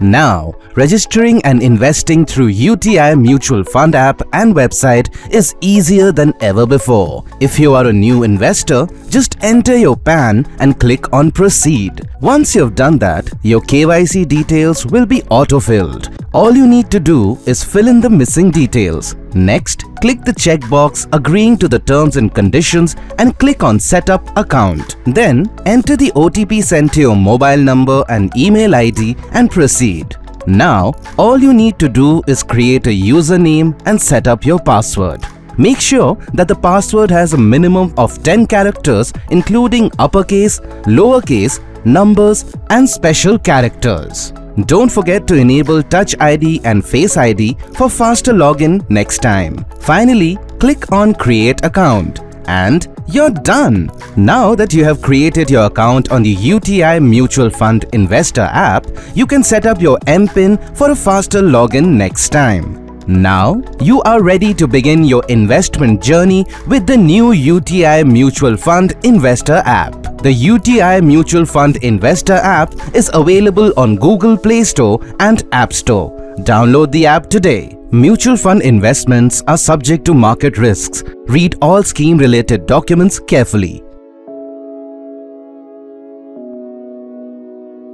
Now, registering and investing through UTI Mutual Fund App and website is easier than ever before. If you are a new investor, just enter your PAN and click on Proceed. Once you've done that, your KYC details will be auto-filled. All you need to do is fill in the missing details. Next, click the checkbox agreeing to the terms and conditions and click on Setup Account. Then, enter the OTP sent to your mobile number and email ID and proceed. Now, all you need to do is create a username and set up your password. Make sure that the password has a minimum of 10 characters including uppercase, lowercase, numbers and special characters. Don't forget to enable Touch ID and Face ID for faster login next time. Finally, click on Create Account and you're done! Now that you have created your account on the UTI Mutual Fund Investor app, you can set up your MPIN for a faster login next time. Now, you are ready to begin your investment journey with the new UTI Mutual Fund Investor app. The UTI Mutual Fund Investor app is available on Google Play Store and App Store. Download the app today. Mutual fund investments are subject to market risks. Read all scheme-related documents carefully.